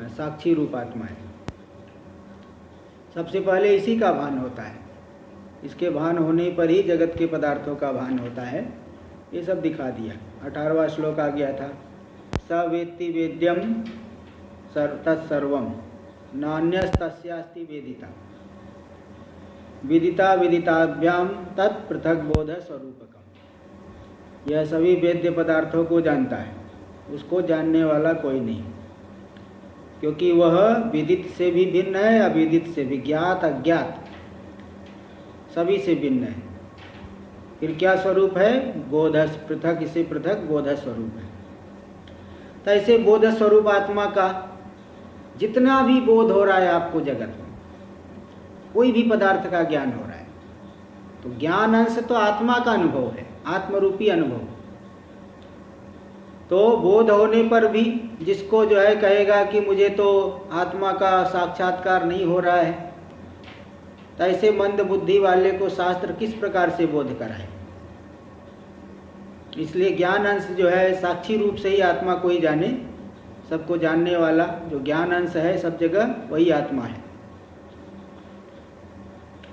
साक्षी रूप आत्मा है। सबसे पहले इसी का भान होता है, इसके भान होने पर ही जगत के पदार्थों का भान होता है। ये सब दिखा दिया। 18वां श्लोक आ गया था, स वेत्ति वेद्यम तत्सर्वम नान्यस्तस्यास्ति वेदिता विदिता विदिताभ्याम तत्पृथक बोध स्वरूपकम। यह सभी वेद्य पदार्थों को जानता है, उसको जानने वाला कोई नहीं, क्योंकि वह विदित से भी भिन्न है, अविदित से भी, ज्ञात अज्ञात सभी से भिन्न है। फिर क्या स्वरूप है? बोध, पृथक, इसे पृथक बोध स्वरूप है। तो ऐसे बोध स्वरूप आत्मा का जितना भी बोध हो रहा है आपको जगत में, कोई भी पदार्थ का ज्ञान हो रहा है, तो ज्ञान अंश तो आत्मा का अनुभव है, आत्मरूपी अनुभव। तो बोध होने पर भी जिसको जो है कहेगा कि मुझे तो आत्मा का साक्षात्कार नहीं हो रहा है, तो ऐसे मंद बुद्धि वाले को शास्त्र किस प्रकार से बोध कराए? इसलिए ज्ञान अंश जो है साक्षी रूप से ही आत्मा को ही जाने, सबको जानने वाला जो ज्ञान अंश है सब जगह वही आत्मा है।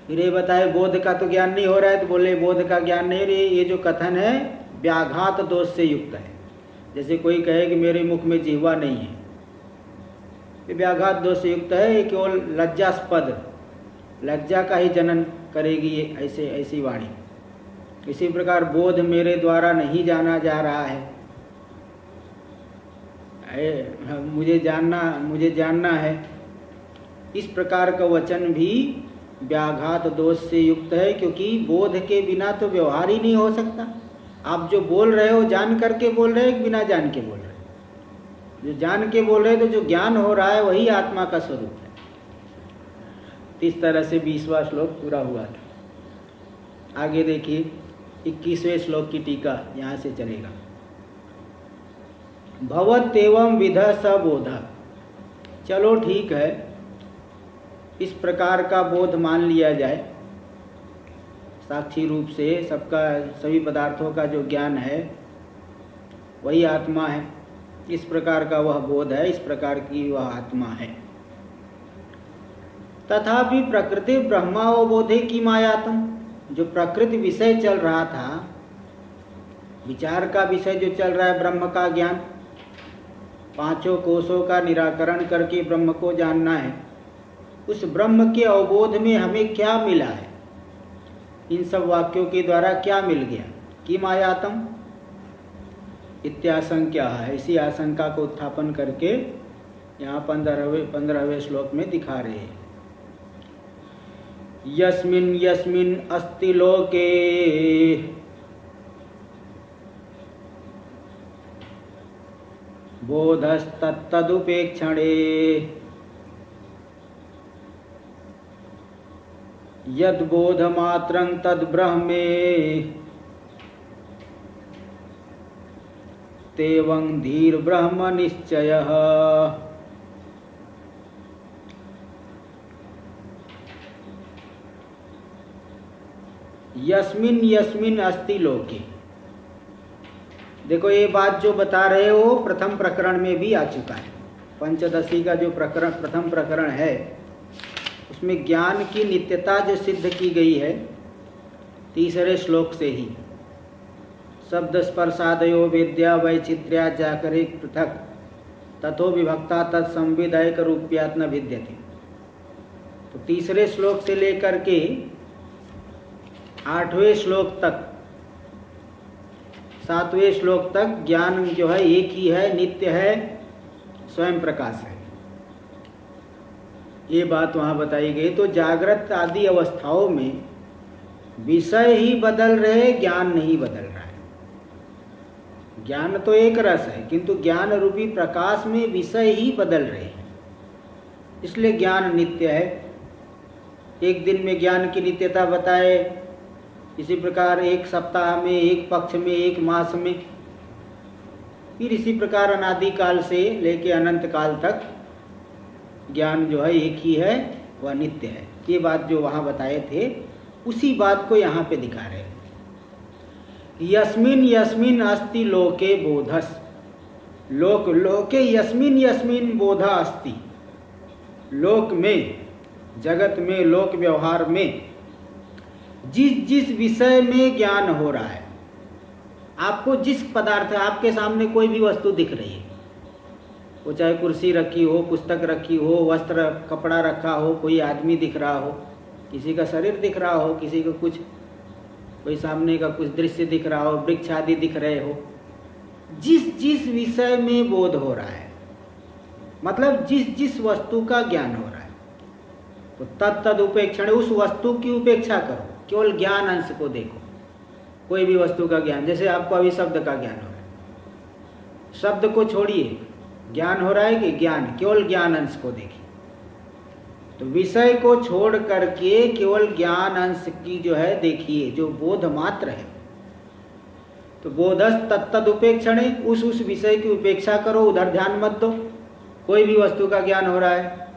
फिर ये बताए बोध का तो ज्ञान नहीं हो रहा है, तो बोले बोध का ज्ञान नहीं, ये जो कथन है व्याघात दोष से युक्त है। जैसे कोई कहे कि मेरे मुख में जिह्वा नहीं है, ये व्याघात दोष से युक्त है, ये केवल लज्जास्पद, लज्जा का ही जनन करेगी ये ऐसी वाणी। इसी प्रकार बोध मेरे द्वारा नहीं जाना जा रहा है, मुझे जानना है, इस प्रकार का वचन भी व्याघात दोष से युक्त है, क्योंकि बोध के बिना तो व्यवहार ही नहीं हो सकता। आप जो बोल रहे हो जान करके बोल रहे हो, बिना जान के बोल रहे हो? जो जान के बोल रहे हो तो जो ज्ञान हो रहा है वही आत्मा का स्वरूप है। इस तरह से 20वां श्लोक पूरा हुआ था। आगे देखिए 21वें श्लोक की टीका यहाँ से चलेगा। भवत्येवं विध स बोध। चलो ठीक है, इस प्रकार का बोध मान लिया जाए, साक्षी रूप से सबका, सभी पदार्थों का जो ज्ञान है वही आत्मा है, इस प्रकार का वह बोध है, इस प्रकार की वह आत्मा है। तथापि प्रकृति ब्रह्मावबोधे की मायातम। जो प्रकृति विषय चल रहा था, विचार का विषय जो चल रहा है ब्रह्म का ज्ञान, पांचों कोशों का निराकरण करके ब्रह्म को जानना है, उस ब्रह्म के अवबोध में हमें क्या मिला है? इन सब वाक्यों के द्वारा क्या मिल गया? कि मायातम इत्याशंका है। इसी आशंका को उत्थापन करके यहाँ 15वें श्लोक में दिखा रहे हैं। यस्मिन् यस्मिन् अस्ति लोके बोधस्तत्तदुपेक्षणे यद्बोधमात्रं तद्ब्रह्मे तेवं धीर ब्रह्म निश्चयः। यस्मिन् यस्मिन् अस्ति लोके। देखो ये बात जो बता रहे हो प्रथम प्रकरण में भी आ चुका है। पंचदशी का जो प्रथम प्रकरण है उसमें ज्ञान की नित्यता जो सिद्ध की गई है तीसरे श्लोक से ही। शब्द स्पर्शादयो वेद्या वैचित्र्या जाकरे पृथक तथो विभक्ता तत्संविधायक रूप्यात्म भिद्यते। तो तीसरे श्लोक से लेकर के 8वें श्लोक तक, 7वें श्लोक तक ज्ञान जो है एक ही है, नित्य है, स्वयं प्रकाश है, ये बात वहाँ बताई गई। तो जागृत आदि अवस्थाओं में विषय ही बदल रहे, ज्ञान नहीं बदल रहा है। ज्ञान तो एक रस है, किंतु ज्ञान रूपी प्रकाश में विषय ही बदल रहे हैं, इसलिए ज्ञान नित्य है। एक दिन में ज्ञान की नित्यता बताए, इसी प्रकार एक सप्ताह में, एक पक्ष में, एक मास में, फिर इसी प्रकार अनादि काल से लेके अनंत काल तक ज्ञान जो है एक ही है, वह नित्य है। ये बात जो वहाँ बताए थे उसी बात को यहाँ पे दिखा रहे हैं। यस्मिन् यस्मिन् अस्ति लोके बोधस। लोके यस्मिन यस्मिन बोधा अस्ति, लोक में, जगत में, लोक व्यवहार में जिस जिस विषय में ज्ञान हो रहा है, आपको जिस पदार्थ, आपके सामने कोई भी वस्तु दिख रही है, वो चाहे कुर्सी रखी हो, पुस्तक रखी हो, वस्त्र कपड़ा रखा हो, कोई आदमी दिख रहा हो, किसी का शरीर दिख रहा हो, किसी का कुछ, कोई सामने का कुछ दृश्य दिख रहा हो, वृक्ष आदि दिख रहे हो, जिस जिस विषय में बोध हो रहा है, मतलब जिस जिस वस्तु का ज्ञान हो रहा है, तो तद उपेक्षण, उस वस्तु की उपेक्षा करो, केवल ज्ञान अंश को देखो। कोई भी वस्तु का ज्ञान, जैसे आपको अभी शब्द का ज्ञान हो रहा है, शब्द को छोड़िए, ज्ञान हो रहा है कि ज्ञान, केवल ज्ञान अंश को देखिए। तो विषय को छोड़ करके केवल ज्ञान अंश की जो है देखिए, जो बोध मात्र है। तो बोधस तत्तद उपेक्षण, उस विषय की उपेक्षा करो, उधर ध्यान मत दो। कोई भी वस्तु का ज्ञान हो रहा है,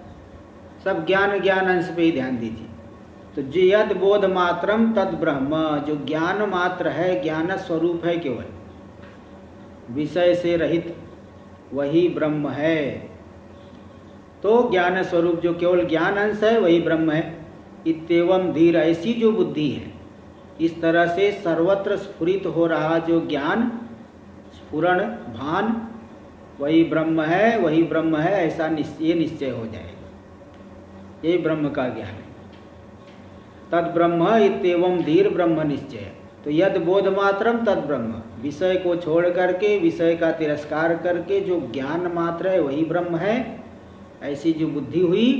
सब ज्ञान अंश पे ही ध्यान दीजिए। तो यद बोध मात्रम तद ब्रह्म, जो ज्ञान मात्र है, ज्ञान स्वरूप है, केवल विषय से रहित, वही ब्रह्म है। तो ज्ञान स्वरूप जो केवल ज्ञान अंश है, वही ब्रह्म है। इत्येवं धीर, ऐसी जो बुद्धि है, इस तरह से सर्वत्र स्फुरित हो रहा जो ज्ञान, स्फुरण, भान, वही ब्रह्म है, वही ब्रह्म है, ऐसा ये निश्चय हो जाएगा। यही ब्रह्म का ज्ञान है। तद ब्रह्म इत्येवं धीर ब्रह्म निश्चय। तो यद बोध मात्रम तद ब्रह्म, विषय को छोड़ करके, विषय का तिरस्कार करके जो ज्ञान मात्र है, वही ब्रह्म है। ऐसी जो बुद्धि हुई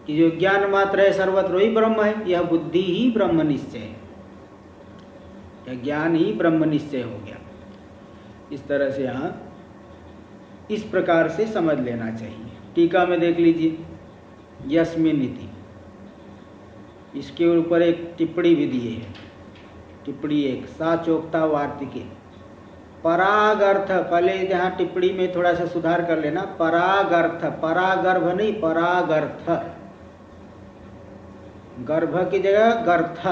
कि जो ज्ञान मात्र है सर्वत्र वही ब्रह्म है, यह बुद्धि ही ब्रह्म निश्चय है, यह ज्ञान ही ब्रह्म निश्चय हो गया। इस तरह से यहाँ इस प्रकार से समझ लेना चाहिए। टीका में देख लीजिए, यस्मिन इति, इसके ऊपर एक टिप्पणी भी दिए है। टिप्पणी एक, साचोक्ता वार्तिके, परागर्थ, पहले जहाँ टिप्पणी में थोड़ा सा सुधार कर लेना, परागर्थ, परागर्भ नहीं, परागर्थ, गर्भ की जगह गर्थ,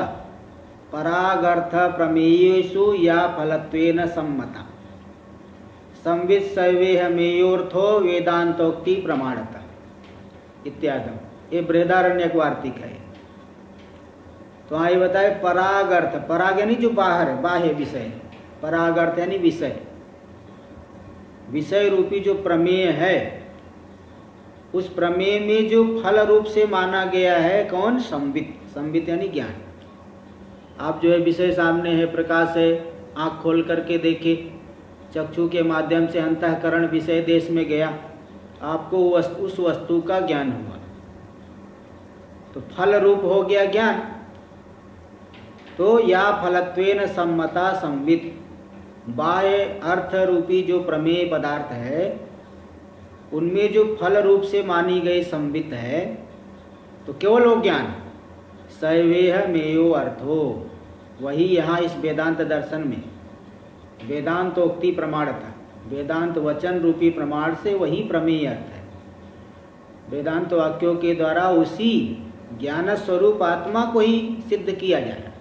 परागर्थ प्रमेयेषु या फलत्वेन सम्मता, संवित सवेह मेयोर्थो वेदांतोक्ति प्रमाणता इत्यादि। ये बृहदारण्यक वार्तिक है। तो हाँ, ये बताए परागर्थ, पराग यानी जो बाहर है, बाह्य विषय, परागर्थ यानी विषय, विषय रूपी जो प्रमेय है, उस प्रमेय में जो फल रूप से माना गया है कौन? संवित, संवित यानी ज्ञान। आप जो है विषय सामने है, प्रकाश है, आँख खोल करके देखे, चक्षु के माध्यम से अंतःकरण विषय देश में गया, आपको उस वस्तु का ज्ञान हुआ, तो फल रूप हो गया ज्ञान। तो या फलत्वेन सम्मता संवित, बाह्य अर्थ रूपी जो प्रमेय पदार्थ है, उनमें जो फल रूप से मानी गई संवित है, तो केवल वो ज्ञान, सवेह मेयो अर्थो, वही यहाँ इस वेदांत दर्शन में वेदांतोक्ति प्रमाणता, वेदांत वचन रूपी प्रमाण से वही प्रमेय अर्थ है। वेदांत वाक्यों के द्वारा उसी ज्ञान स्वरूप आत्मा को ही सिद्ध किया जाए।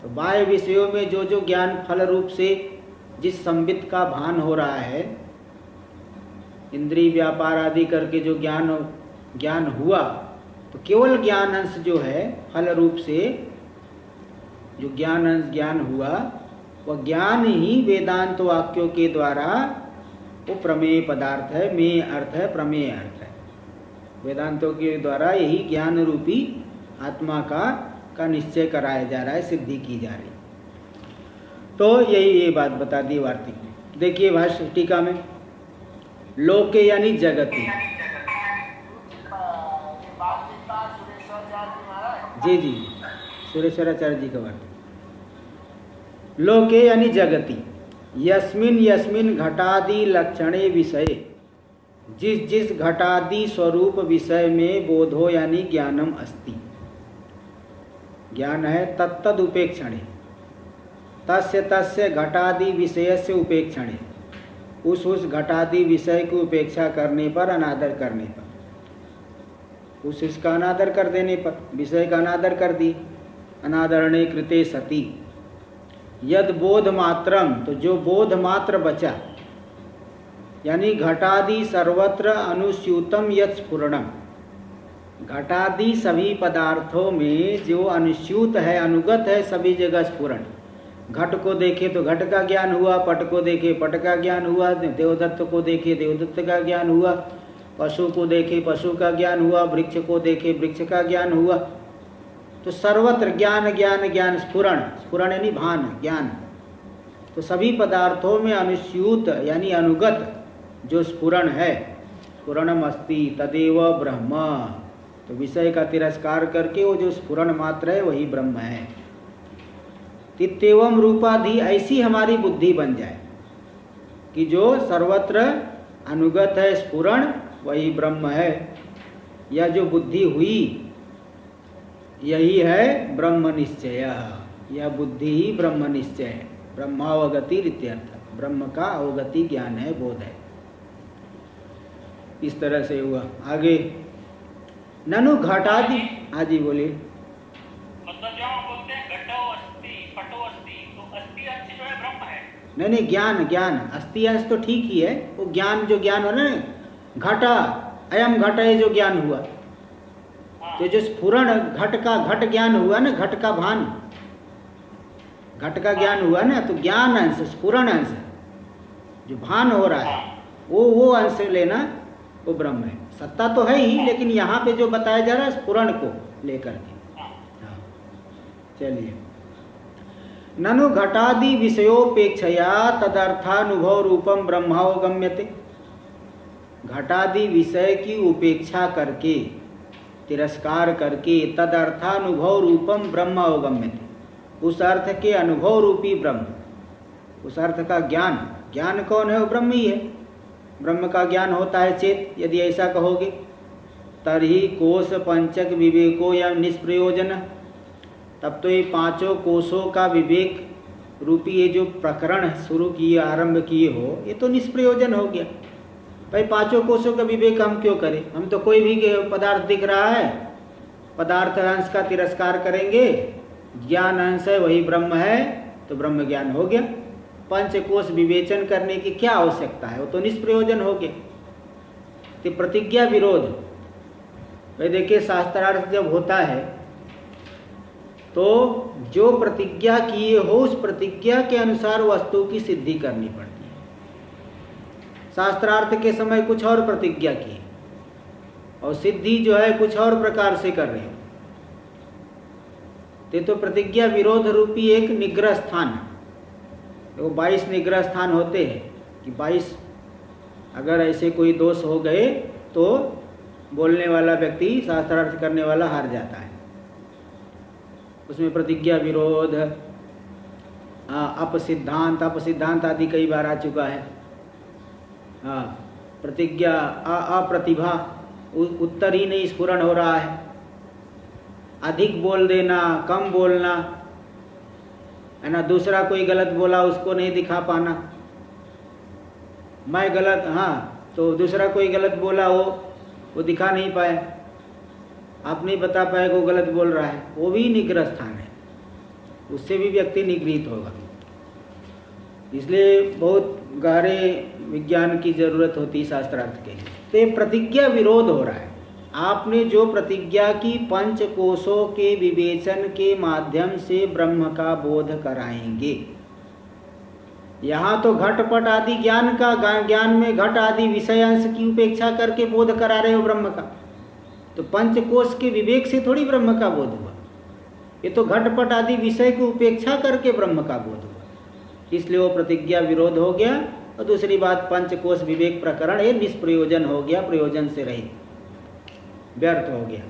तो बाह्य विषयों में जो जो ज्ञान फल रूप से जिस संवित का भान हो रहा है, इंद्रिय व्यापार आदि करके जो ज्ञान हुआ, तो केवल ज्ञान अंश जो है फल रूप से जो ज्ञान अंश ज्ञान हुआ, वह ज्ञान ही वेदांत वाक्यों के द्वारा वो प्रमेय पदार्थ है, मेय अर्थ है, प्रमेय अर्थ है। वेदांतों के द्वारा यही ज्ञान रूपी आत्मा का निश्चय कराया जा रहा है, सिद्धि की जा रही। तो यही ये बात बता दी वार्तिक में। देखिए भाष्य टीका में, लोके यानी जगति, जी सुरेश्वराचार्य जी का वार्तिक। लोके यानी जगति, यस्मिन यस्मिन घटादि लक्षणे विषय, जिस जिस घटादि स्वरूप विषय में बोधो यानी ज्ञानम अस्ति, ज्ञान है, तत्तद उपेक्षणे, तस्य तस्य घटादि विषय से उपेक्षणे, उस घटादि विषय की उपेक्षा करने पर, अनादर करने पर, उसका अनादर कर देने पर, विषय का अनादर कर दी, अनादरणे कृते सति, यद बोध मात्रम, तो जो बोध मात्र बचा, यानी घटादि सर्वत्र अनुस्यूतम यत् स्फुरणम, घटादि सभी पदार्थों में जो अनुस्यूत है, अनुगत है, सभी जगह स्फुरण। घट को देखे तो घट का ज्ञान हुआ, पट को देखे पट का ज्ञान हुआ, देवदत्त को देखे देवदत्त का ज्ञान हुआ, पशु को देखे पशु का ज्ञान हुआ, वृक्ष को देखे वृक्ष का ज्ञान हुआ। तो सर्वत्र ज्ञान ज्ञान ज्ञान, स्फुरण, स्फुरण यानी भान, ज्ञान। तो सभी पदार्थों में अनुस्यूत यानी अनुगत जो स्फुरण है, स्फुरणम अस्ति तदेव ब्रह्म। तो विषय का तिरस्कार करके वो जो स्फुरण मात्र है वही ब्रह्म है। तित्येवम रूपाधि, ऐसी हमारी बुद्धि बन जाए कि जो सर्वत्र अनुगत है स्फुरण वही ब्रह्म है। यह जो बुद्धि हुई यही है ब्रह्म निश्चय। यह बुद्धि ही ब्रह्म निश्चय है। ब्रह्मावगति इत्यर्थ, ब्रह्म का अवगति ज्ञान है, बोध है। इस तरह से हुआ। आगे ननु घटादि, हाँ जी बोलिए। मतलब जो हम बोलते हैं घटो अस्ति पटो अस्ति, तो अस्ति अंश जो है ब्रह्म है। नहीं, ज्ञान, ज्ञान अस्थि अंश तो ठीक ही है। वो ज्ञान जो ज्ञान हो ना, घटा अयम घट है जो ज्ञान हुआ, तो जो स्फुरण घट का घट ज्ञान हुआ ना, घट का भान, घट का ज्ञान हुआ ना, तो ज्ञान अंश स्फुरण अंश जो भान हो रहा है वो अंश लेना, वो ब्रह्म है। सत्ता तो है ही, लेकिन यहाँ पे जो बताया जा रहा है स्फुरण को लेकर के। हाँ चलिए। ननु घटादि विषयोपेक्षया तदर्थानुभव रूपम ब्रह्मावगम्यते, घटादि विषय की उपेक्षा करके, तिरस्कार करके, तदर्थानुभव रूपम ब्रह्म अवगम्यते, उस अर्थ के अनुभव रूपी ब्रह्म, उस अर्थ का ज्ञान, ज्ञान कौन है? वो ब्रह्म ही है। ब्रह्म का ज्ञान होता है चेत, यदि ऐसा कहोगे। तरही कोश पंचक विवेको या निष्प्रयोजन, तब तो ये पांचों कोशों का विवेक रूपी ये जो प्रकरण शुरू किए, आरंभ किए हो, ये तो निष्प्रयोजन हो गया। भाई पांचों कोशों का विवेक हम क्यों करें? हम तो कोई भी पदार्थ दिख रहा है, पदार्थ अंश का तिरस्कार करेंगे, ज्ञान अंश है वही ब्रह्म है, तो ब्रह्म ज्ञान हो गया। पंचकोश विवेचन करने की क्या आवश्यकता है? वो तो निष्प्रयोजन हो गया। तो प्रतिज्ञा विरोध, भाई देखिए शास्त्रार्थ जब होता है तो जो प्रतिज्ञा किए हो उस प्रतिज्ञा के अनुसार वस्तु की सिद्धि करनी पड़ती है। शास्त्रार्थ के समय कुछ और प्रतिज्ञा की और सिद्धि जो है कुछ और प्रकार से कर रहे हो, तो प्रतिज्ञा विरोध रूपी एक निग्रह स्थान, वो 22 निग्रह स्थान होते हैं कि 22 अगर ऐसे कोई दोष हो गए तो बोलने वाला व्यक्ति, शास्त्रार्थ करने वाला हार जाता है। उसमें प्रतिज्ञा विरोध, अपसिद्धांत, अपसिद्धांत आदि कई बार आ चुका है। हाँ, प्रतिज्ञा, अप्रतिभा, उत्तर ही नहीं स्फुरण हो रहा है, अधिक बोल देना, कम बोलना है ना, दूसरा कोई गलत बोला उसको नहीं दिखा पाना, मैं गलत, हाँ तो दूसरा कोई गलत बोला वो दिखा नहीं पाए, आप नहीं बता पाए वो गलत बोल रहा है, वो भी निग्रह स्थान है, उससे भी व्यक्ति निगृहित होगा। इसलिए बहुत गहरे विज्ञान की जरूरत होती है शास्त्रार्थ के लिए। तो ये प्रतिज्ञा विरोध हो रहा है। आपने जो प्रतिज्ञा की पंच कोशों के विवेचन के माध्यम से ब्रह्म का बोध कराएंगे, यहाँ तो घटपट आदि ज्ञान का, ज्ञान में घट आदि विषय अंश की उपेक्षा करके बोध करा रहे हो ब्रह्म का, तो पंचकोश के विवेक से थोड़ी ब्रह्म का बोध हुआ, ये तो घटपट आदि विषय की उपेक्षा करके ब्रह्म का बोध हुआ। इसलिए वो प्रतिज्ञा विरोध हो गया। और दूसरी बात, पंचकोश विवेक प्रकरण ये निष्प्रयोजन हो गया, प्रयोजन से रहित, व्यर्थ हो गया।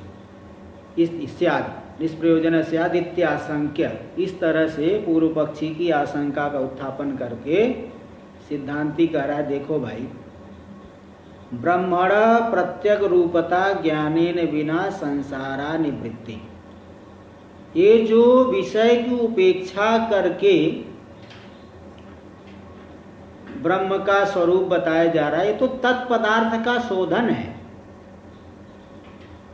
निष्प्रयोजन स्याद इत्याशंक्य, इस तरह से पूर्व पक्षी की आशंका का उत्थापन करके सिद्धांती कह रहा है, देखो भाई, ब्रह्मण प्रत्यग रूपता ज्ञानेन बिना संसारा निवृत्ति, ये जो विषय की उपेक्षा करके ब्रह्म का स्वरूप बताया जा रहा है, ये तो तत्पदार्थ का शोधन है।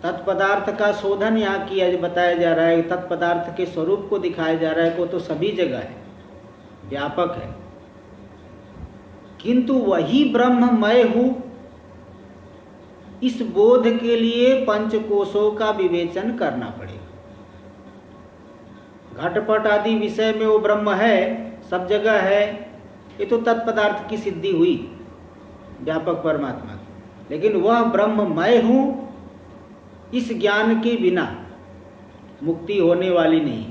तत्पदार्थ का शोधन यहाँ किया बताया जा रहा है, तत्पदार्थ के स्वरूप को दिखाया जा रहा है, वो तो सभी जगह है, व्यापक है। किंतु वही ब्रह्म मैं हूँ, इस बोध के लिए पंचकोशों का विवेचन करना पड़ेगा। घटपट आदि विषय में वो ब्रह्म है, सब जगह है, ये तो तत्पदार्थ की सिद्धि हुई व्यापक परमात्मा की। लेकिन वह ब्रह्म मैं हूँ, इस ज्ञान के बिना मुक्ति होने वाली नहीं है।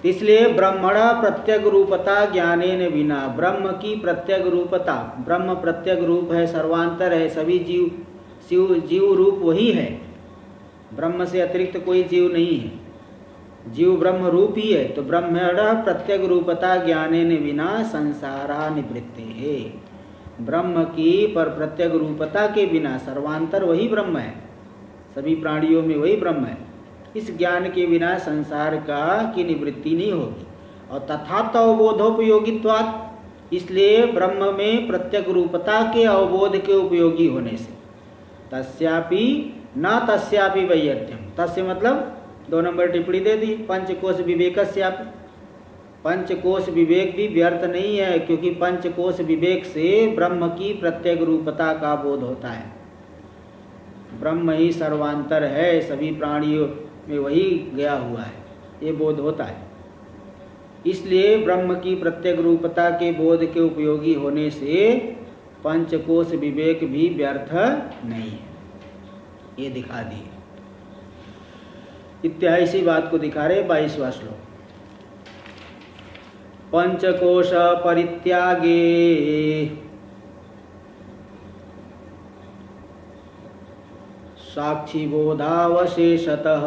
इसलिए ब्रह्मणा प्रत्यग रूपता ज्ञानेन बिना, ब्रह्म की प्रत्यग रूपता, ब्रह्म प्रत्यग रूप है, सर्वांतर है, सभी जीव रूप वही है, ब्रह्म से अतिरिक्त कोई जीव नहीं है, जीव ब्रह्म रूप ही है। तो ब्रह्मणा प्रत्यग रूपता ज्ञानेन बिना संसारा निवृत्ते है, ब्रह्म की पर प्रत्यग रूपता के बिना, सर्वांतर वही ब्रह्म है, सभी प्राणियों में वही ब्रह्म है, इस ज्ञान के बिना संसार की निवृत्ति नहीं होगी। और तथा तो अवबोधोपयोगित्वात्, इसलिए ब्रह्म में प्रत्यग रूपता के अवबोध के उपयोगी होने से, तस्यापि न तस्यापि वैयर्थ्यम, तस्य मतलब 2 नंबर टिप्पणी दे दी, पंचकोश विवेकस्यापि, पंचकोश विवेक भी व्यर्थ नहीं है, क्योंकि पंचकोश विवेक से ब्रह्म की प्रत्यग रूपता का बोध होता है। ब्रह्म ही सर्वांतर है, सभी प्राणियों में वही गया हुआ है, ये बोध होता है। इसलिए ब्रह्म की प्रत्यग रूपता के बोध के उपयोगी होने से पंचकोश विवेक भी व्यर्थ नहीं है, ये दिखा दिए। इत्यादि बात को दिखा रहे 22वां श्लोक। पंचकोश परित्यागे साक्षी बोधावशेषतः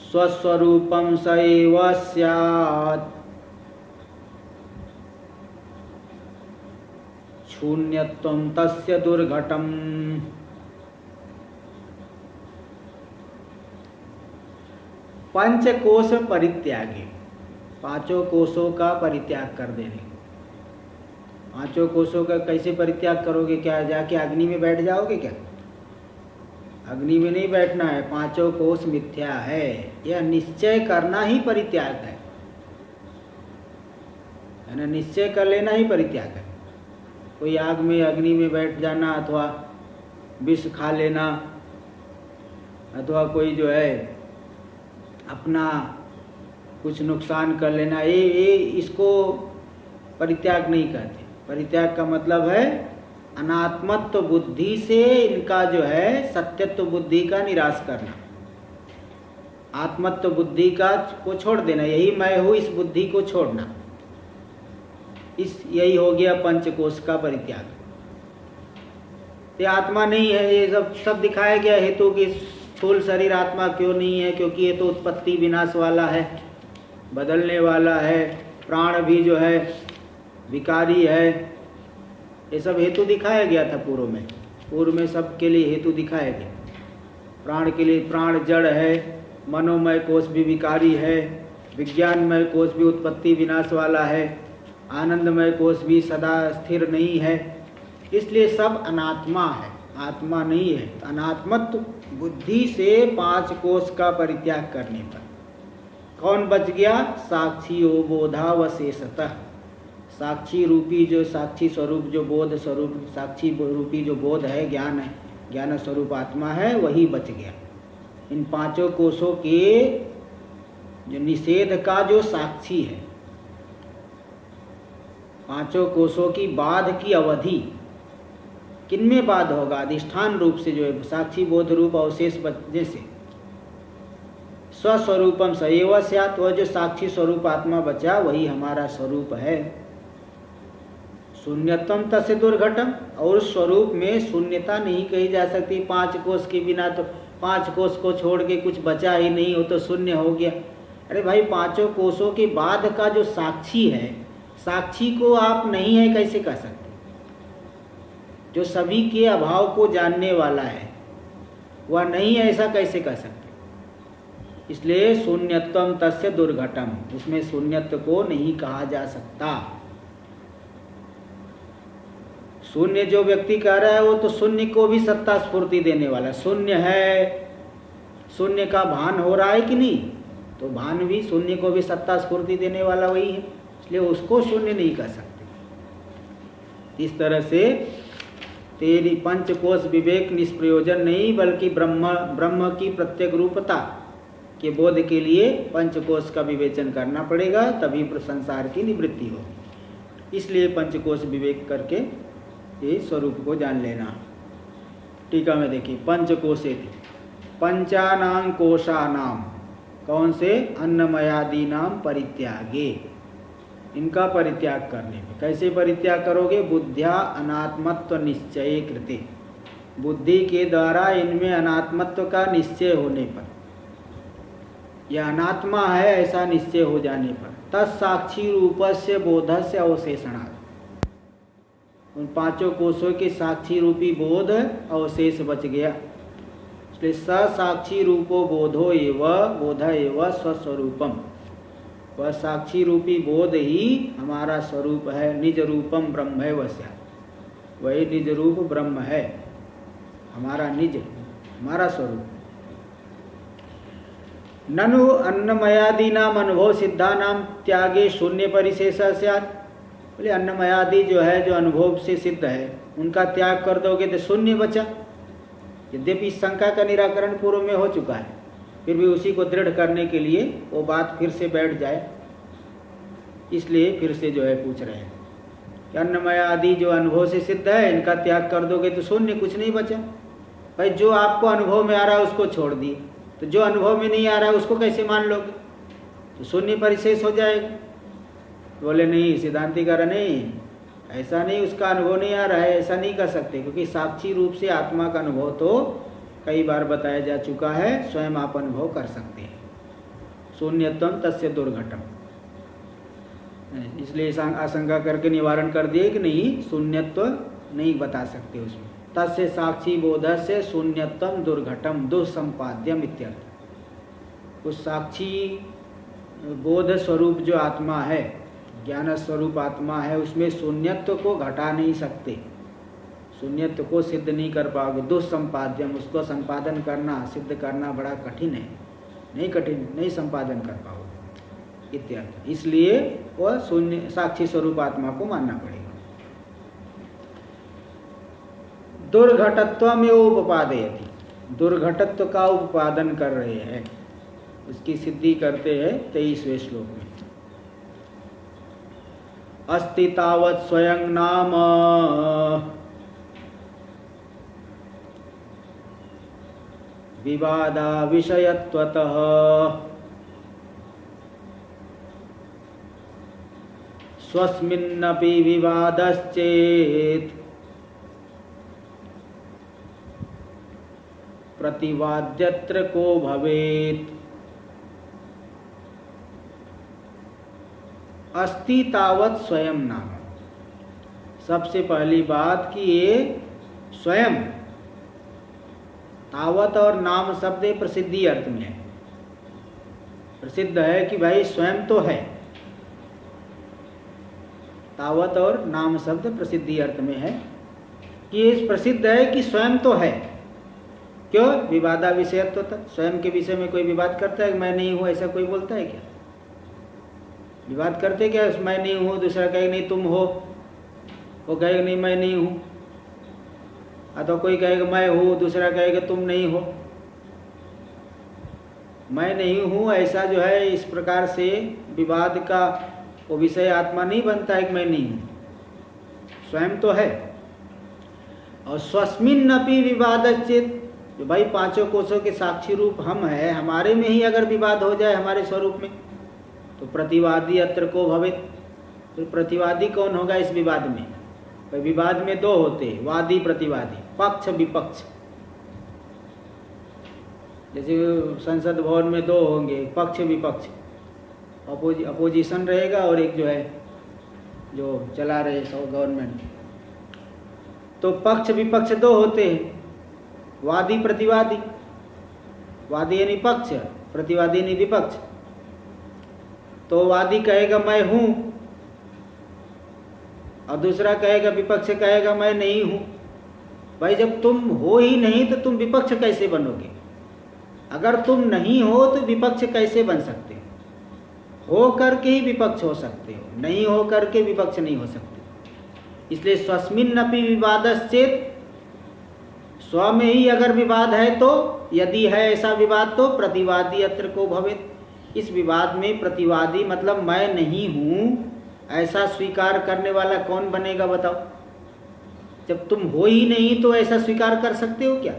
स्वस्वरूपं स एव स्यात्, शून्यत्वं तस्य दुर्घटम्। पंचकोश परित्यागे, 5 कोशों का परित्याग कर देने। 5 कोशों का कैसे परित्याग करोगे? क्या जाके अग्नि में बैठ जाओगे क्या? अग्नि में नहीं बैठना है, 5 कोश मिथ्या है, यह निश्चय करना ही परित्याग है ना, निश्चय कर लेना ही परित्याग है। कोई आग में अग्नि में बैठ जाना, अथवा विष खा लेना, अथवा कोई जो है अपना कुछ नुकसान कर लेना, ये इसको परित्याग नहीं कहते। परित्याग का मतलब है अनात्मत्व बुद्धि से इनका जो है सत्यत्व बुद्धि का निराश करना, आत्मत्व बुद्धि को छोड़ देना, यही मैं हूँ इस बुद्धि को छोड़ना, यही हो गया पंचकोश का परित्याग। ये आत्मा नहीं है, ये सब दिखाया गया हेतु कि स्थूल शरीर आत्मा क्यों नहीं है, क्योंकि ये तो उत्पत्ति विनाश वाला है, बदलने वाला है, प्राण भी जो है विकारी है, ये सब हेतु दिखाया गया था पूर्व में सबके लिए हेतु दिखाया गया। प्राण के लिए प्राण जड़ है, मनोमय कोश भी विकारी है, विज्ञानमय कोश भी उत्पत्ति विनाश वाला है, आनंदमय कोश भी सदा स्थिर नहीं है, इसलिए सब अनात्मा है, आत्मा नहीं है। अनात्मत्व बुद्धि से 5 कोश का परित्याग करने पर कौन बच गया? साक्षी ओ बोधावशेषतः, साक्षी रूपी जो साक्षी स्वरूप जो बोध स्वरूप साक्षी रूपी जो बोध है, ज्ञान है, ज्ञान स्वरूप आत्मा है, वही बच गया। इन 5 कोशों के जो निषेध का जो साक्षी है, 5 कोशों की बाध की अवधि किनमें बाध होगा? अधिष्ठान रूप से जो है साक्षी बोध रूप अवशेष बचने से। स्वस्वरूपम स एव स्यात्, वह जो साक्षी स्वरूप आत्मा बचा वही हमारा स्वरूप है। शून्यत्वम तस्य दुर्घटम, और स्वरूप में शून्यता नहीं कही जा सकती। 5 कोश के बिना तो 5 कोश को छोड़ के कुछ बचा ही नहीं, हो तो शून्य हो गया। अरे भाई 5 कोशों के बाद का जो साक्षी है, साक्षी को आप नहीं है कैसे कह सकते? जो सभी के अभाव को जानने वाला है वह नहीं है ऐसा कैसे कह सकते? इसलिए शून्यत्वम तस्य दुर्घटम, उसमें शून्यत्व को नहीं कहा जा सकता। शून्य जो व्यक्ति कह रहा है वो तो शून्य को भी सत्ता स्फूर्ति देने वाला। शून्य है, शून्य का भान हो रहा है कि नहीं? तो भान भी, शून्य को भी सत्ता स्फूर्ति देने वाला वही है, इसलिए उसको शून्य नहीं कह सकते। इस तरह से तेरी पंचकोश विवेक निष्प्रयोजन नहीं, बल्कि ब्रह्म की प्रत्येक रूपता के बोध के लिए पंचकोश का विवेचन करना पड़ेगा, तभी संसार की निवृत्ति होगी। इसलिए पंचकोश विवेक करके ये स्वरूप को जान लेना। टीका में देखिए, पंचकोशेति पंचानां कोशानां, कौन से? अन्नमयादि नाम परित्यागे, इनका परित्याग करने में। कैसे परित्याग करोगे? बुद्ध्या अनात्मत्व निश्चय कृते, बुद्धि के द्वारा इनमें अनात्मत्व का निश्चय होने पर, यह अनात्मा है ऐसा निश्चय हो जाने पर, तत्साक्षी रूपस्य बोधस्य अवशेषणात्, उन पांचों कोशों के साक्षी रूपी बोध अवशेष बच गया। इसलिए ससाक्षी रूपो बोधो एव स्वस्वरूपम, वह साक्षी रूपी बोध ही हमारा स्वरूप है। निज रूपम ब्रह्मैव स्यात्, वही निज रूप ब्रह्म है, हमारा निज, हमारा स्वरूप। ननु अन्नमयादि नाम अनुभव सिद्धा नाम त्यागे शून्य परिशेष स्यात्, बोले अन्नमयादि जो है, जो अनुभव से सिद्ध है, उनका त्याग कर दोगे तो शून्य बचा। यद्यपि इस शंका का निराकरण पूर्व में हो चुका है, फिर भी उसी को दृढ़ करने के लिए वो बात फिर से बैठ जाए, इसलिए फिर से जो है पूछ रहे हैं कि अन्नमय आदि जो अनुभव से सिद्ध है, इनका त्याग कर दोगे तो शून्य, कुछ नहीं बचा। भाई जो आपको अनुभव में आ रहा है उसको छोड़ दिए, तो जो अनुभव में नहीं आ रहा है उसको कैसे मान लोगे? तो शून्य परिशेष हो जाएगा। बोले नहीं, सिद्धांति कह रहा नहीं, ऐसा नहीं, उसका अनुभव नहीं आ रहा है, ऐसा नहीं कर सकते, क्योंकि साक्षी रूप से आत्मा का अनुभव तो कई बार बताया जा चुका है, स्वयं आप अनुभव कर सकते हैं। शून्यत्वम तस्य दुर्घटम, इसलिए आशंका करके निवारण कर दिए कि नहीं, शून्यत्व नहीं बता सकते उसमें। तस्य साक्षी बोधस्य शून्यत्वम दुर्घटम दुस्संपाद्यम इत्यर्थ। उस साक्षी बोध स्वरूप जो आत्मा है, ज्ञान स्वरूप आत्मा है, उसमें शून्यत्व को घटा नहीं सकते, शून्यत्व को सिद्ध नहीं कर पाओगे। दुस्संपाद्यम, उसको संपादन करना, सिद्ध करना बड़ा कठिन है, नहीं संपादन कर पाओगे इत्यर्थ। इसलिए वह शून्य साक्षी स्वरूप आत्मा को मानना पड़ेगा। दुर्घटत्व में उपपादयति, दुर्घटत्व का उपादन कर रहे हैं, उसकी सिद्धि करते हैं 23वें श्लोक में। अस्ति तावत् स्वयं नाम विवादा विषयत्वतः स्वस्मिन्नपि विवादश्चेत् प्रतिवाद्यत्र को भवेत्। अस्ति तावत् स्वयं नाम, सबसे पहली बात कि ये स्वयं, तावत और नाम शब्द प्रसिद्धि अर्थ में है, प्रसिद्ध है कि भाई स्वयं तो है। तावत और नाम शब्द प्रसिद्धि अर्थ में है कि ये प्रसिद्ध है कि स्वयं तो है। क्यों? विवादा विषयत्व तक, स्वयं के विषय में कोई विवाद करता है कि मैं नहीं हूं, ऐसा कोई बोलता है क्या? विवाद करते क्या? मैं नहीं हूं, दूसरा कहेगा नहीं तुम हो, वो कहेगा नहीं मैं नहीं हूं, अथवा कोई कहेगा मैं हूं, दूसरा कहेगा तुम नहीं हो। मैं नहीं हूं ऐसा जो है, इस प्रकार से विवाद का वो विषय आत्मा नहीं बनता है कि मैं नहीं हूं, स्वयं तो है। और स्वस्मिन्नपि विवादश्चेत्, जो भाई पांचों कोशों के साक्षी रूप हम हैं, हमारे में ही अगर विवाद हो जाए हमारे स्वरूप में, तो प्रतिवादी अत्र को भवेत्, तो प्रतिवादी कौन होगा इस विवाद में? तो विवाद में दो होते हैं, वादी प्रतिवादी, पक्ष विपक्ष। जैसे संसद भवन में दो होंगे, पक्ष विपक्ष, अपोजिशन रहेगा और एक जो है जो चला रहे गवर्नमेंट। तो पक्ष विपक्ष दो होते हैं, वादी प्रतिवादी, वादी यानी पक्ष, प्रतिवादी यानी विपक्ष। तो वादी कहेगा मैं हूं, और दूसरा कहेगा, विपक्ष कहेगा मैं नहीं हूं। भाई जब तुम हो ही नहीं तो तुम विपक्ष कैसे बनोगे? अगर तुम नहीं हो तो विपक्ष कैसे बन सकते हो करके ही विपक्ष हो सकते हो, नहीं हो करके विपक्ष नहीं हो सकते। इसलिए स्वस्मिन्नपि विवादश्चेत, स्व में ही अगर विवाद है तो, यदि है ऐसा विवाद तो प्रतिवादी अत्र को भवेत्। इस विवाद में प्रतिवादी मतलब मैं नहीं हूँ ऐसा स्वीकार करने वाला कौन बनेगा बताओ? जब तुम हो ही नहीं तो ऐसा स्वीकार कर सकते हो क्या?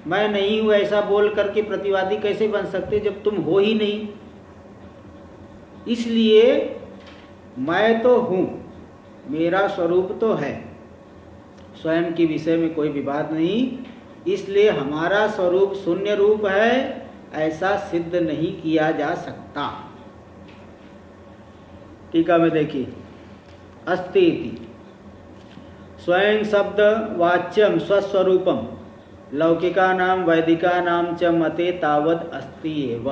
मैं नहीं हूँ ऐसा बोल करके प्रतिवादी कैसे बन सकते जब तुम हो ही नहीं? इसलिए मैं तो हूँ, मेरा स्वरूप तो है, स्वयं के विषय में कोई विवाद नहीं, इसलिए हमारा स्वरूप शून्य रूप है ऐसा सिद्ध नहीं किया जा सकता। टीका में देखिए, अस्ति इति स्वयं शब्द वाच्यम स्वस्वरूपम लौकिकानां वैदिकानां च मते तावद अस्ति एव।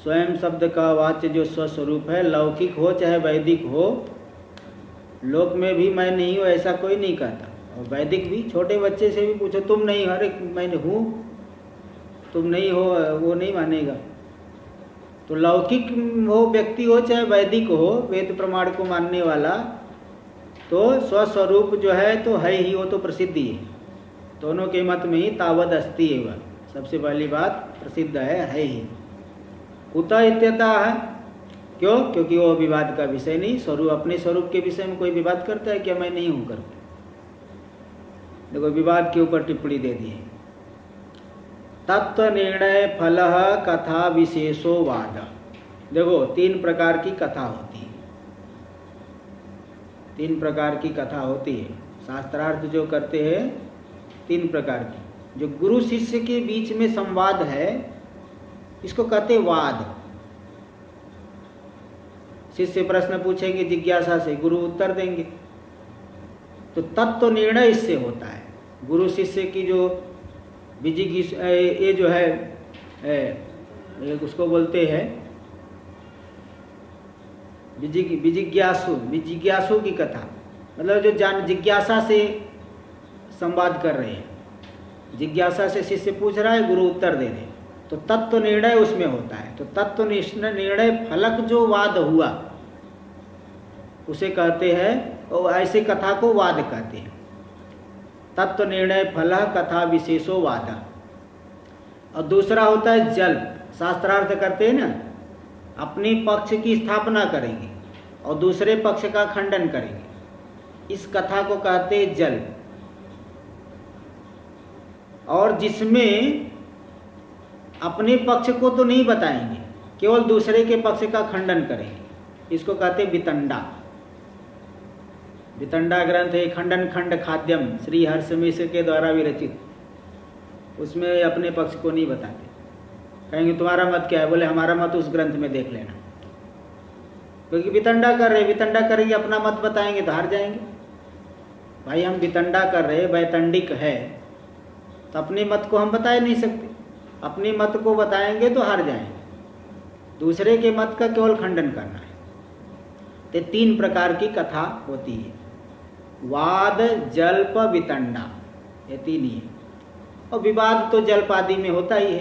स्वयं शब्द का वाच्य जो स्वस्वरूप है, लौकिक हो चाहे वैदिक हो, लोक में भी मैं नहीं हूँ ऐसा कोई नहीं कहता, और वैदिक भी छोटे बच्चे से भी पूछो तुम नहीं, अरे मैं हूँ, तुम नहीं हो, वो नहीं मानेगा। तो लौकिक हो व्यक्ति हो चाहे वैदिक हो, वेद प्रमाण को मानने वाला, तो स्वस्वरूप जो है तो है ही, वो तो प्रसिद्ध ही है। दोनों के मत में ही तावद अस्ति एव, सबसे पहली बात प्रसिद्ध है ही। कुत इत्यतः है, क्यों? क्योंकि वो विवाद का विषय नहीं, स्वरूप अपने स्वरूप के विषय में कोई विवाद करता है क्या? मैं नहीं हूं करके। देखो विवाद के ऊपर टिप्पणी दे दी है, तत्व निर्णय फल कथा विशेषो वाद। देखो 3 प्रकार की कथा होती है, 3 प्रकार की कथा होती है। शास्त्रार्थ जो करते हैं 3 प्रकार की। जो गुरु शिष्य के बीच में संवाद है इसको कहते वाद। शिष्य प्रश्न पूछेंगे जिज्ञासा से, गुरु उत्तर देंगे, तो तत्व निर्णय इससे होता है। गुरु शिष्य की जो ये जो है उसको बोलते हैं विजिज्ञासु की कथा, मतलब जो जिज्ञासा से संवाद कर रहे हैं, जिज्ञासा से शिष्य पूछ रहा है, गुरु उत्तर दे रहे, तो तत्व निर्णय उसमें होता है। तो तत्व निर्णय फलक जो वाद हुआ उसे कहते हैं, और ऐसे कथा को वाद कहते हैं। तत्व निर्णय फल कथा विशेषो वाद। और दूसरा होता है जल्प। शास्त्रार्थ करते हैं ना, अपने पक्ष की स्थापना करेंगे और दूसरे पक्ष का खंडन करेंगे, इस कथा को कहते हैं जल्प। और जिसमें अपने पक्ष को तो नहीं बताएंगे, केवल दूसरे के पक्ष का खंडन करेंगे, इसको कहते हैं वितंडा। वितंडा ग्रंथ है खंडन खंड खाद्यम, श्री हर्ष मिश्र के द्वारा विरचित। उसमें अपने पक्ष को नहीं बताते, कहेंगे तुम्हारा मत क्या है, बोले हमारा मत उस ग्रंथ में देख लेना, क्योंकि वितंडा कर रहे, वितंडा करेंगे अपना मत बताएंगे तो हार जाएंगे। भाई हम वितंडा कर रहे, वैतंडिक है, तो अपने मत को हम बता ही नहीं सकते, अपने मत को बताएंगे तो हार जाएंगे, दूसरे के मत का केवल खंडन करना है। तो 3 प्रकार की कथा होती है, वाद जल्प वितंडा, ये 3 ही है। और विवाद तो जल्प आदि में होता ही है,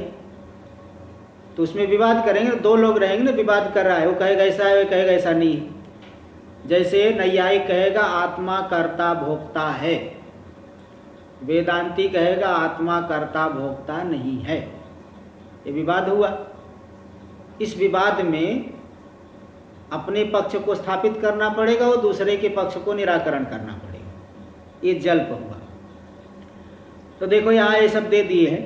तो उसमें विवाद करेंगे, 2 लोग रहेंगे ना, विवाद कर रहा है, वो कहेगा ऐसा है, वो कहेगा ऐसा नहीं है। जैसे नैयायिक कहेगा आत्मा कर्ता भोक्ता है, वेदांती कहेगा आत्मा कर्ता भोक्ता नहीं है, ये विवाद हुआ। इस विवाद में अपने पक्ष को स्थापित करना पड़ेगा और दूसरे के पक्ष को निराकरण करना पड़ेगा, ये जल्प हुआ। तो देखो यहाँ ये सब दे दिए हैं।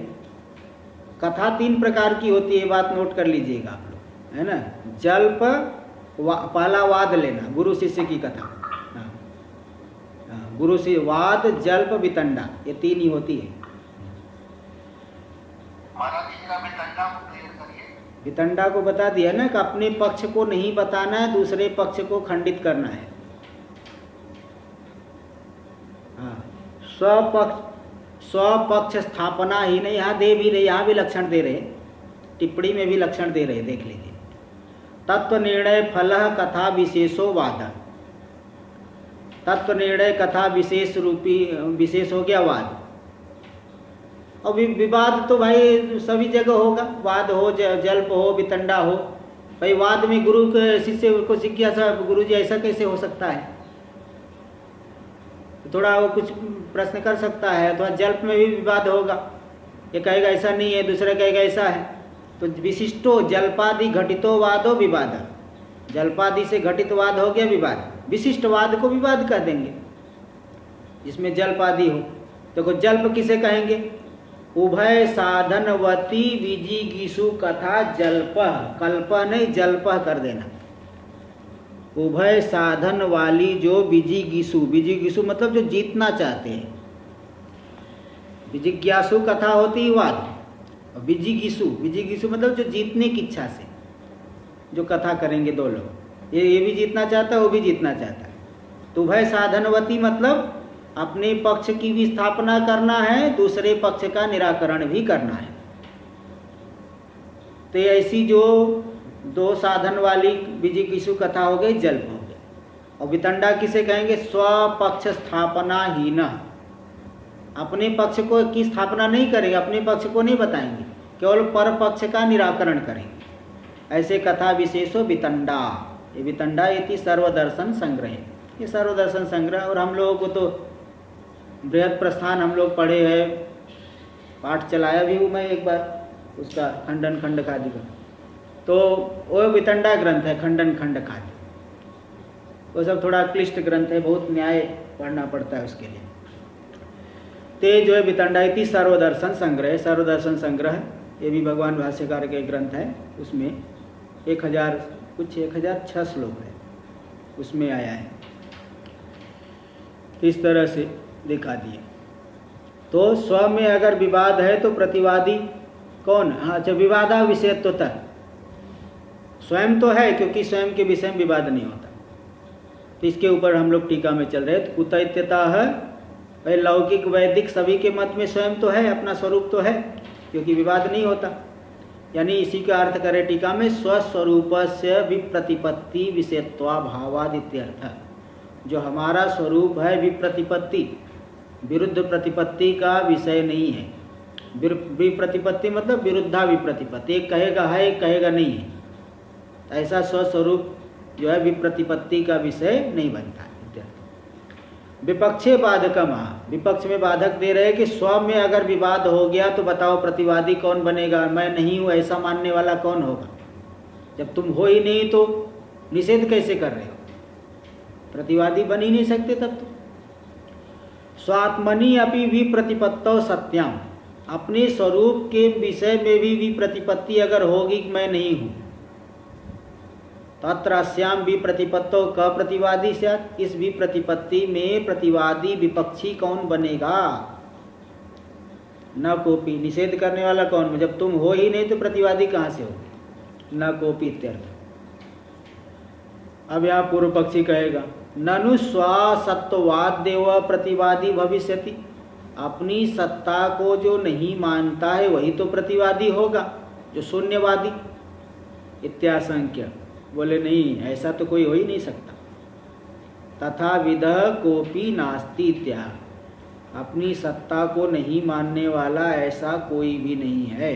कथा 3 प्रकार की होती है, बात नोट कर लीजिएगा आप लोग, है ना। जल्प, पहला वाद लेना, गुरु शिष्य की कथा, गुरु से वाद जल्प वितंडा, ये 3 ही होती है। वितंडा को बता दिया ना कि अपने पक्ष को नहीं बताना है, दूसरे पक्ष को खंडित करना है। स्वपक्ष स्थापना ही नहीं, यहाँ दे भी रहे, यहाँ भी लक्षण दे रहे, टिप्पणी में भी लक्षण दे रहे, देख लीजिए। तत्व निर्णय फल कथा विशेषो वाद, तत्व निर्णय कथा विशेष रूपी, विशेष हो गया वाद, और विवाद तो भाई सभी जगह होगा, वाद हो, जल्प हो, वितंडा हो। भाई वाद में गुरु के शिष्य को जिज्ञासा, गुरु जी ऐसा कैसे हो सकता है, थोड़ा वो कुछ प्रश्न कर सकता है। अथवा जल्प में भी विवाद होगा, ये कहेगा ऐसा नहीं है, दूसरा कहेगा ऐसा है। तो विशिष्टो जल्पादि घटितो वादो विवाद, जल्पादि से घटित वाद हो गया विवाद, विशिष्ट वाद को विवाद कह देंगे जिसमें जल्पादि हो। देखो जल्प किसे कहेंगे, उभय साधनवती विजिगीषु कथा जल्प, कल्प नहीं जल्प कर देना। उभय साधन वाली जो विजिगीषु, विजिगीषु मतलब जो जीतना चाहते हैं, विजिज्ञासु कथा होती वाद, विजिगीषु, विजिगीषु मतलब जो जीतने की इच्छा से जो कथा करेंगे दो लोग, ये भी जीतना चाहता है, वो भी जीतना चाहता है। तो उभय साधनवती मतलब अपने पक्ष की भी स्थापना करना है, दूसरे पक्ष का निराकरण भी करना है। तो ऐसी जो दो साधन वाली विजिगीषु कथा हो गई, जल्प हो गई। और वितंडा किसे कहेंगे, स्वपक्ष स्थापना हीन, अपने पक्ष को की स्थापना नहीं करेंगे, अपने पक्ष को नहीं बताएंगे, केवल पर पक्ष का निराकरण करेंगे। ऐसे कथा विशेषो वितंडा, ये वितंडा इति सर्वदर्शन संग्रह, ये सर्वदर्शन संग्रह। और हम लोगों को तो बृहद प्रस्थान हम लोग पढ़े हैं, पाठ चलाया भी हूँ मैं एक बार उसका, खंडन खंड खादि का। तो वो वितंडा ग्रंथ है, खंडन खंड खादि, वो सब थोड़ा क्लिष्ट ग्रंथ है, बहुत न्याय पढ़ना पड़ता है उसके लिए। ते जो है वितंडा इति सर्वदर्शन संग्रह, सर्वदर्शन संग्रह ये भी भगवान भाष्यकार के ग्रंथ है, उसमें 1006 श्लोक है, उसमें आया है। इस तरह से दिखा दिए। तो स्व में अगर विवाद है तो प्रतिवादी कौन, हाँ अच्छा, विवादा विषयत्वतः स्वयं तो है, क्योंकि स्वयं के विषय में विवाद नहीं होता। तो इसके ऊपर हम लोग टीका में चल रहे हैं। कुतैत्यता है, भाई लौकिक वैदिक सभी के मत में स्वयं तो है, अपना स्वरूप तो है, क्योंकि विवाद नहीं होता। यानी इसी का अर्थ करें टीका में, स्वस्वरूप से विप्रतिपत्ति विषयत्वाभावादित्यर्थ, जो हमारा स्वरूप है विप्रतिपत्ति, विरुद्ध प्रतिपत्ति का विषय नहीं है। विप्रतिपत्ति मतलब विरुद्धा विप्रतिपत्ति, एक कहेगा है, एक कहेगा नहीं है। ऐसा स्वस्वरूप जो है विप्रतिपत्ति का विषय नहीं बनता। विपक्षे बाधकम, विपक्ष में बाधक दे रहे कि स्व में अगर विवाद हो गया तो बताओ प्रतिवादी कौन बनेगा, मैं नहीं हूँ ऐसा मानने वाला कौन होगा। जब तुम हो ही नहीं तो निषेध कैसे कर रहे हो, प्रतिवादी बन ही नहीं सकते तब तो। स्वात्मनि अपि विप्रतिपत्तौ सत्यम, अपने स्वरूप के विषय में भी विप्रतिपत्ति अगर होगी कि मैं नहीं हूँ, तत्रास्याम विप्रतिपत्तौ क प्रतिवादी स्यात्, इस विप्रतिपत्ति में प्रतिवादी विपक्षी कौन बनेगा, न कोपी, निषेध करने वाला कौन, जब तुम हो ही नहीं तो प्रतिवादी कहाँ से होगी, न कोपी इत्यर्थ। अब यहाँ पूर्व पक्षी कहेगा, ननु स्वासत्ववादेव प्रतिवादी भविष्यति, अपनी सत्ता को जो नहीं मानता है वही तो प्रतिवादी होगा, जो शून्यवादी। इत्याशंक्य, बोले नहीं ऐसा तो कोई हो ही नहीं सकता। तथा विदः कोपी नास्ति इत्या, अपनी सत्ता को नहीं मानने वाला ऐसा कोई भी नहीं है।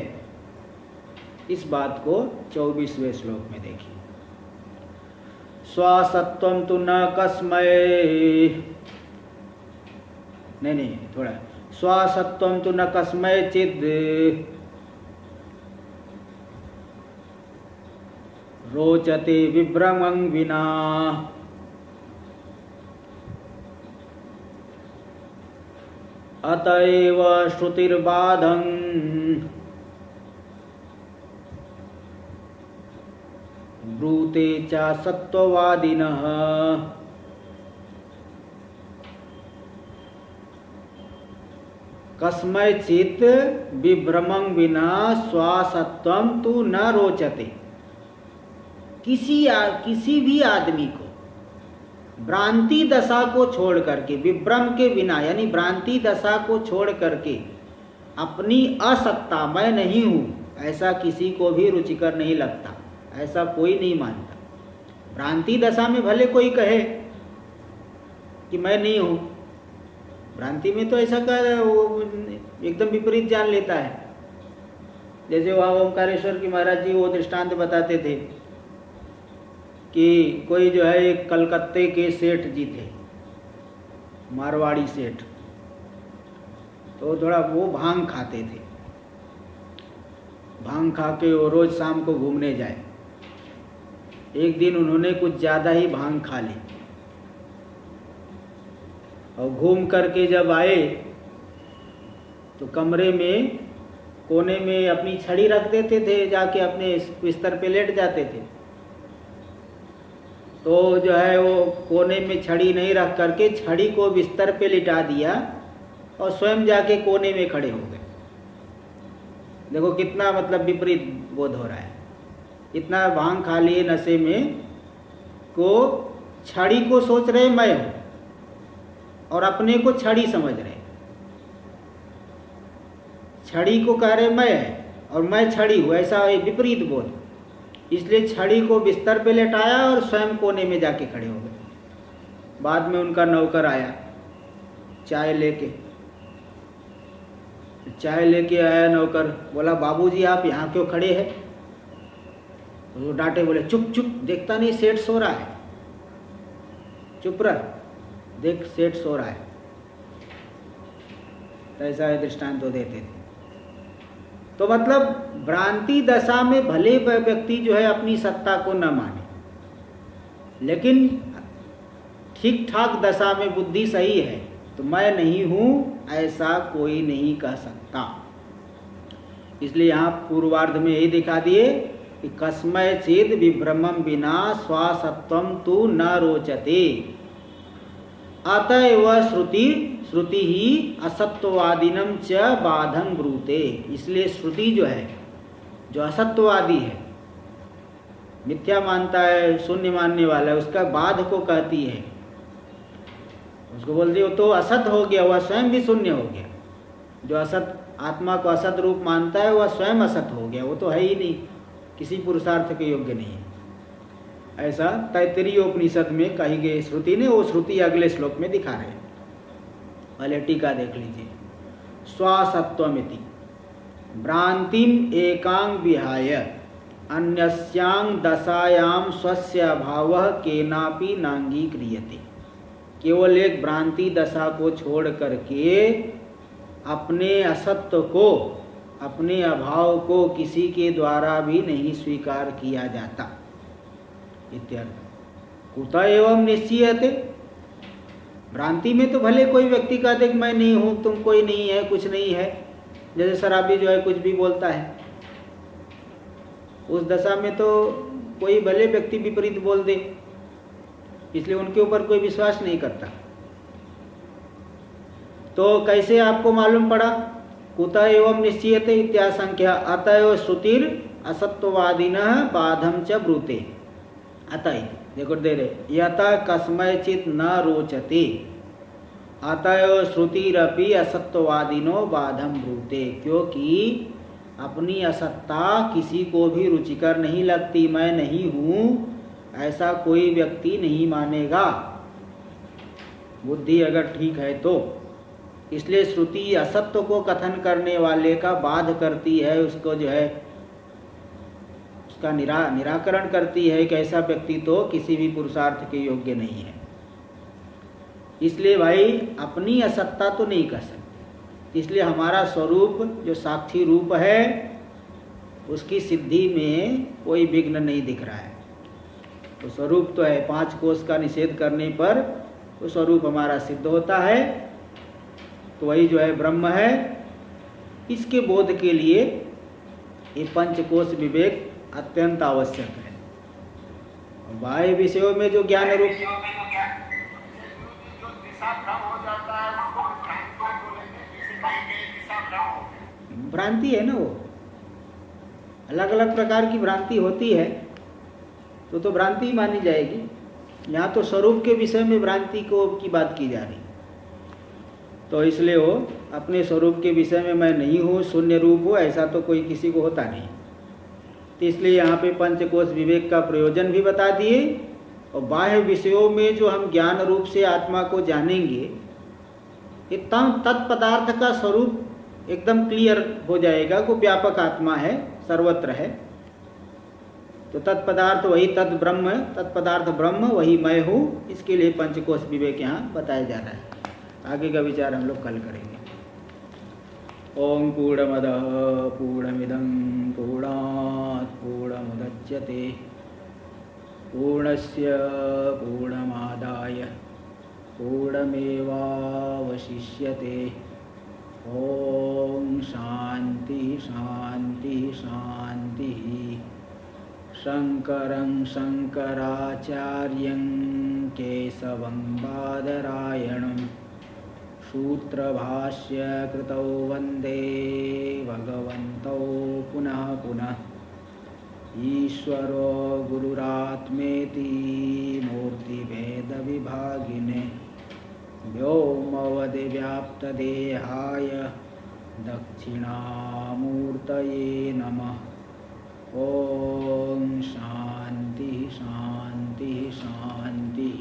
इस बात को 24वें श्लोक में देखिए। स्वासत्वं तु न कस्मै, नहीं थोड़ा, स्वासत्वं तु न कस्मैचिद् रोचते विभ्रमं विना, अतएव श्रुतिर्बाधं ब्रूते च सत्ववादिनः। कस्मैचित् विभ्रमं विना स्वासत्वं तु न रोचते, किसी भी आदमी को भ्रांति दशा को छोड़ करके, विभ्रम के बिना यानी भ्रांति दशा को छोड़ करके अपनी असत्ता, मैं नहीं हूँ, ऐसा किसी को भी रुचिकर नहीं लगता, ऐसा कोई नहीं मानता। भ्रांति दशा में भले कोई कहे कि मैं नहीं हूँ, भ्रांति में तो ऐसा कर वो एकदम विपरीत जान लेता है। जैसे वहाँ ओमकारेश्वर की महाराज जी वो दृष्टांत बताते थे कि कोई जो है एक कलकत्ते के सेठ जी थे, मारवाड़ी सेठ, तो थोड़ा वो भांग खाते थे। भांग खा के वो रोज शाम को घूमने जाए। एक दिन उन्होंने कुछ ज़्यादा ही भांग खा ली और घूम करके जब आए तो कमरे में कोने में अपनी छड़ी रख देते थे, जाके अपने बिस्तर पे लेट जाते थे। तो जो है वो कोने में छड़ी नहीं रख करके छड़ी को बिस्तर पे लिटा दिया और स्वयं जाके कोने में खड़े हो गए। देखो कितना मतलब विपरीत बोध हो रहा है। इतना भांग खा लिए नशे में को छड़ी को सोच रहे मैं हूँ और अपने को छड़ी समझ रहे। छड़ी को कह रहे मैं है और मैं छड़ी हूँ, ऐसा विपरीत बोध। इसलिए छड़ी को बिस्तर पे लेटाया और स्वयं कोने में जाके खड़े हो गए। बाद में उनका नौकर आया चाय लेके आया नौकर, बोला बाबूजी आप यहाँ क्यों खड़े हैं? तो वो डांटे, बोले चुप चुप, देखता नहीं सेठ सो रहा है, चुप रह, देख सेठ सो रहा है। तो ऐसा दृष्टांत तो देते थे। तो मतलब भ्रांति दशा में भले व्यक्ति जो है अपनी सत्ता को न माने, लेकिन ठीक ठाक दशा में बुद्धि सही है तो मैं नहीं हूँ ऐसा कोई नहीं कह सकता। इसलिए यहाँ पूर्वार्ध में यही दिखा दिए कि कस्मय चेद विभ्रमं विना स्वासत्वं तु न रोचते अतएव श्रुति ही असत्ववादिनम च बाधं ब्रूते। इसलिए श्रुति जो है, जो असत्ववादी है, मिथ्या मानता है, शून्य मानने वाला है, उसका बाध को कहती है। उसको बोलती हो तो असत हो गया, वह स्वयं भी शून्य हो गया। जो असत आत्मा को असत रूप मानता है वह स्वयं असत हो गया, वो तो है ही नहीं, किसी पुरुषार्थ के योग्य नहीं है। ऐसा तैत्तिरीय उपनिषद में कही गई श्रुति ने, वो श्रुति अगले श्लोक में दिखा रहे हैं। पहले टीका देख लीजिए। स्वासत्वमिति भ्रांतिम एकांग विहाय अन्यस्यांग दशायाम स्वस्य अभावः केनापि नांगीक्रियते। केवल एक भ्रांति दशा को छोड़ करके अपने असत्व को, अपने अभाव को किसी के द्वारा भी नहीं स्वीकार किया जाता। इत्यर्थ। कुतः एवं निश्चीयते। भ्रांति में तो भले कोई व्यक्ति कहते कि मैं नहीं हूँ, तुम कोई नहीं है, कुछ नहीं है। जैसे शराबी जो है कुछ भी बोलता है, उस दशा में तो कोई भले व्यक्ति विपरीत बोल दे, इसलिए उनके ऊपर कोई विश्वास नहीं करता। तो कैसे आपको मालूम पड़ा? कुतः एवं निश्चीयते इत्याशंख्या अतएव श्रुतिर असत्ववादिनः बाधं च ब्रूते। अतः देखो दे रहे यथा कस्मैचित् न रोचते अतएव श्रुतिरपि असत्ववादिनो बाधं ब्रूते। क्योंकि अपनी असत्ता किसी को भी रुचिकर नहीं लगती। मैं नहीं हूँ ऐसा कोई व्यक्ति नहीं मानेगा, बुद्धि अगर ठीक है तो। इसलिए श्रुति असत्य को कथन करने वाले का बाध करती है, उसको जो है उसका निराकरण करती है कि ऐसा व्यक्ति तो किसी भी पुरुषार्थ के योग्य नहीं है। इसलिए भाई अपनी असत्ता तो नहीं कर सकते। इसलिए हमारा स्वरूप जो साक्षी रूप है उसकी सिद्धि में कोई विघ्न नहीं दिख रहा है। तो स्वरूप तो है, 5 कोष का निषेध करने पर तो स्वरूप हमारा सिद्ध होता है। तो वही जो है ब्रह्म है। इसके बोध के लिए ये 5 कोष विवेक अत्यंत आवश्यक है। बाह्य विषयों में जो ज्ञान रूप भ्रांति है ना, वो अलग अलग प्रकार की भ्रांति होती है तो भ्रांति मानी जाएगी। यहाँ तो स्वरूप के विषय में भ्रांति की बात की जा रही, तो इसलिए वो अपने स्वरूप के विषय में मैं नहीं हूँ, शून्य रूप हूँ, ऐसा तो कोई किसी को होता नहीं। तो इसलिए यहाँ पे 5 कोष विवेक का प्रयोजन भी बता दिए। और बाह्य विषयों में जो हम ज्ञान रूप से आत्मा को जानेंगे ये तत्पदार्थ का स्वरूप एकदम क्लियर हो जाएगा को व्यापक आत्मा है, सर्वत्र है। तो तत्पदार्थ वही तद ब्रह्म है, तत्पदार्थ ब्रह्म वही मैं हूँ। इसके लिए पंचकोश विवेक यहाँ बताया जा रहा है। आगे का विचार हम लोग कल करेंगे। ओम पूर्णमदः पूर्णमिदं पूर्णात् पूर्णमुदच्यते पूर्णस्य पूर्णमादाय पूर्णमेवावशिष्यते। ओम शांति शांति शांति। शंकरं शंकराचार्यं केशवं बादरायणं सूत्रभाष्य कृतौ वन्दे भगवन्तौ पुनः पुनः। ईश्वरो गुरुरात्मेति मूर्तिभेदविभागिने व्योमवद् व्याप्तदेहाय दक्षिणामूर्तये नमः। ओम शांति शांति शांति।